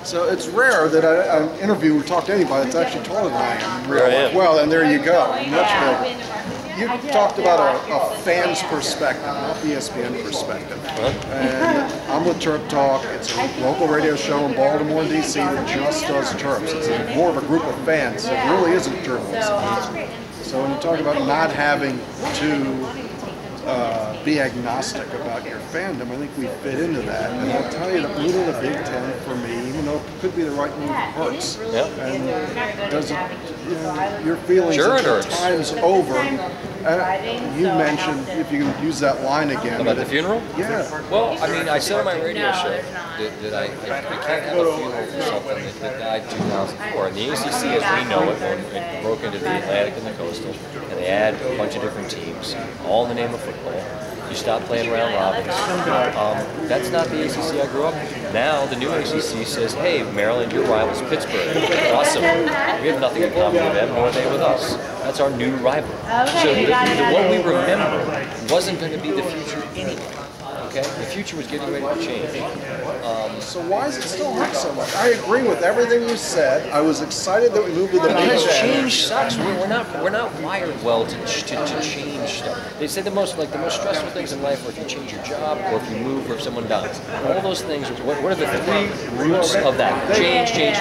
So it's rare that I interview or talk to anybody that's actually taller than I am. Really? Well, and there you go. Much bigger. You talked about a fan's perspective, not the ESPN perspective. And I'm with TerpTalk. It's a local radio show in Baltimore, D.C. that just does Terps. It's more of a group of fans. It really isn't journalists. So when you talk about not having to be agnostic about your fandom, I think we fit into that. And I'll tell you that moving to the Big Ten for me, even though it could be the right move, hurts. And doesn't, your feelings at times over. You mentioned, if you can use that line again. About the funeral? Yeah. Well, I mean, I said on my radio show that we can't have a funeral for something that died 2004. And the ACC, as we know it, when it broke into the Atlantic and the Coastal, and they add a bunch of different teams, all in the name of football. You stop playing round robins. That's not the ACC I grew up with. Now the new ACC says, hey, Maryland, your rival's Pittsburgh. Awesome. We have nothing in common with them, nor they with us. That's our new rival. So the one we remember wasn't going to be the future anyway. Okay? The future was getting ready to change. So why does it still hurt so much? I agree with everything you said. I was excited that we moved to the Big Ten. Change sucks. We're not wired well to change stuff. They say the most stressful things in life are if you change your job or if you move or if someone dies. All those things. What are the three roots of that? Change.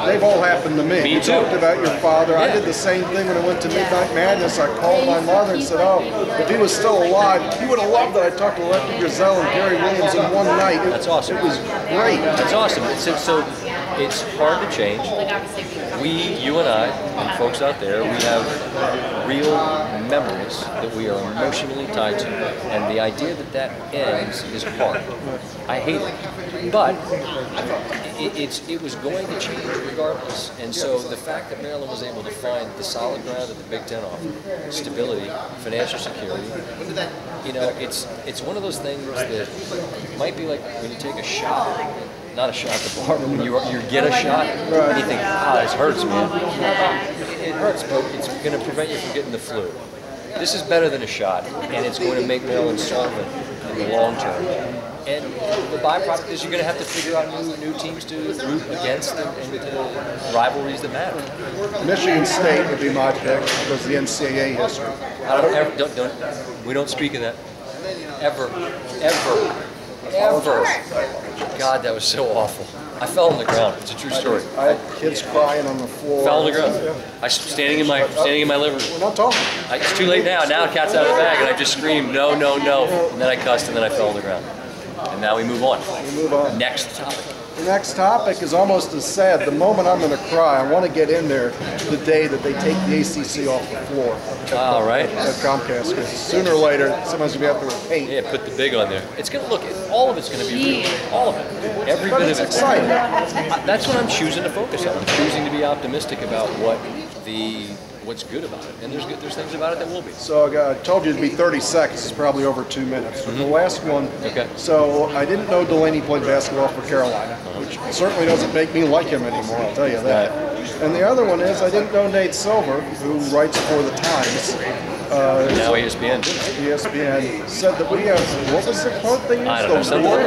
They've all happened to me. Me too. You talked about your father. Yeah. I did the same thing when I went to Midnight Madness. I called my mother and said, oh, if he was still alive, he would have loved that I talked to Lefty Griselle and Gary Williams in one night. That's awesome. It was great. That's awesome. So it's hard to change. You and I, and folks out there, we have real memories that we are emotionally tied to. And the idea that ends is hard. I hate it. But it was going to change regardless. And so the fact that Maryland was able to find the solid ground that the Big Ten offered, stability, financial security, it's one of those things that might be like when you take a shot. Not a shot at the bar, but when you get a shot and you think, this hurts, man. It hurts, but it's going to prevent you from getting the flu. This is better than a shot, and it's going to make Maryland stronger in the long term. And the byproduct is you're going to have to figure out new teams to root against and rivalries that matter. Michigan State would be my pick because the NCAA history. We don't speak of that. Ever. God, that was so awful. I fell on the ground. It's a true story. I had kids crying on the floor. Fell on the ground. I standing in my living room. We're not talking. It's too late now. Now the cat's out of the bag, and I just screamed, no. And then I cussed, and then I fell on the ground. And now we move on. Next topic. The next topic is almost as sad. The moment I'm going to cry, I want to get in there the day that they take the ACC off the floor. Right. At Comcast, because sooner or later, someone's going to be out there with paint. Yeah, put the big on there. It's going to look, all of it's going to be real. All of it. Every bit of it's exciting. That's what I'm choosing to focus on. I'm choosing to be optimistic about what's good about it. And there's things about it that will be. So I told you it'd be 30 seconds. It's probably over 2 minutes. The last one. Okay. So I didn't know Delaney played basketball for Carolina, which certainly doesn't make me like him anymore, I'll tell you that. And the other one is I didn't know Nate Silver, who writes for the Times. Now ESPN. ESPN said that we have, what was the quote they used? I don't know.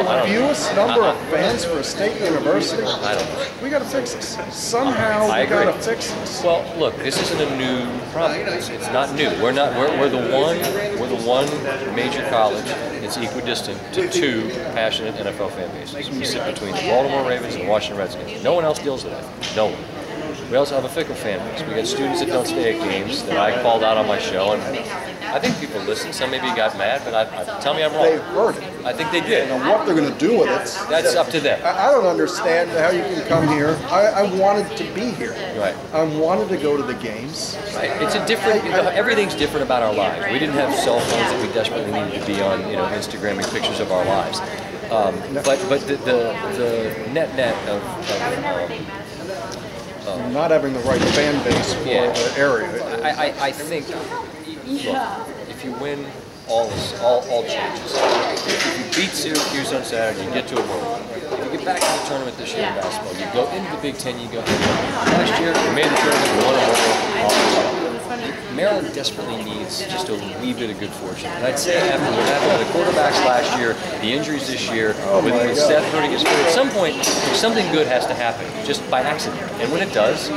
The fewest number of fans for a state university? I don't know. We got to fix this. Somehow we got to fix this. Well, look, this isn't a new problem. It's not new. We're the one major college that's equidistant to two passionate NFL fan bases. We sit between the Baltimore Ravens and the Washington Redskins. No one else deals with that. No one. We also have a fickle fan base. We got students that don't stay at games that I called out on my show, and I think people listen. Some maybe got mad, but tell me I'm wrong. They heard it. I think they did. And what they're going to do with it, that's up to them. I don't understand how you can come here. I wanted to be here. Right. I wanted to go to the games. Right. It's a different. Everything's different about our lives. We didn't have cell phones that we desperately needed to be on, Instagramming pictures of our lives. But the net of not having the right fan base for the area. I think, look, if you win, all changes. If you beat Syracuse on Saturday, you get to a bowl. If you get back to the tournament this year in basketball, you go into the Big Ten, you go, last year, we made the tournament, we won a bowl. Maryland desperately needs just a wee bit of good fortune. And I'd say after what happened with the quarterbacks last year, the injuries this year, with Seth hurting his foot, at some point, something good has to happen, just by accident. And when it does,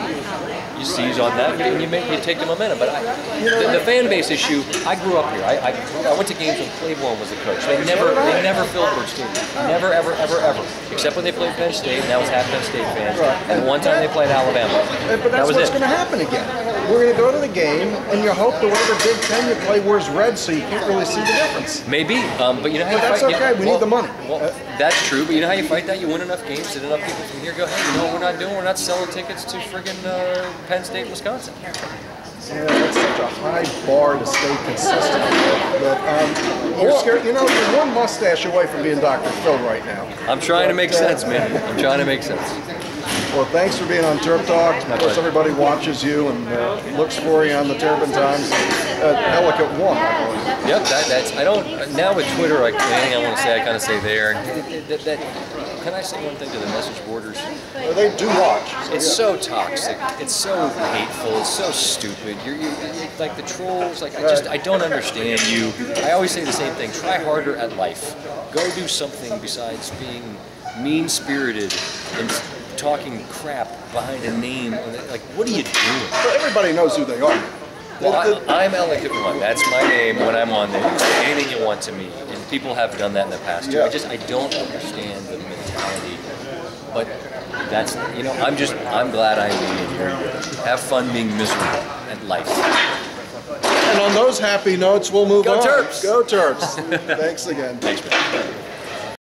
you seize on that and you take the momentum. But the fan base issue, I grew up here. I went to games when Claiborne was the coach. They never filled Birch Stadium. Never, ever, ever, ever. Except when they played Penn State, and that was half Penn State fans. And the one time they played Alabama. But that's what's going to happen again. We're going to go to the game, and you hope that whatever Big Ten you play wears red, so you can't really see the difference. Maybe, but you know how you fight. That's okay. We need the money. Well, that's true. But you know how you fight that? You win enough games, and enough people from here go, hey, you know what we're not doing? We're not selling tickets to friggin' Penn State, Wisconsin. Yeah, that's such a high bar to stay consistent. But you're scared. You know, you're one mustache away from being Dr. Phil right now. I'm trying to make sense, man. I'm trying to make sense. Well, thanks for being on TerpTalk. Of course, everybody watches you and looks for you on the Turpin Times. Ellicott won, I believe. Yep, that's. I don't now with Twitter. Anything I want to say, I kind of say there. Can I say one thing to the message boarders? They do watch. It's so toxic. It's so hateful. It's so stupid. You're like the trolls. Like I don't understand you. I always say the same thing. Try harder at life. Go do something besides being mean-spirited and talking crap behind a name. Like, what are you doing? Well, everybody knows who they are. Well, I'm Ellicott One. That's my name when I'm on there. You can say anything you want to me, and people have done that in the past too. Yeah. I don't understand the mentality, but that's, I'm glad I'm being here. Have fun being miserable at life. And on those happy notes, we'll move on. Go Terps! Go Terps! Thanks again. Thanks, man.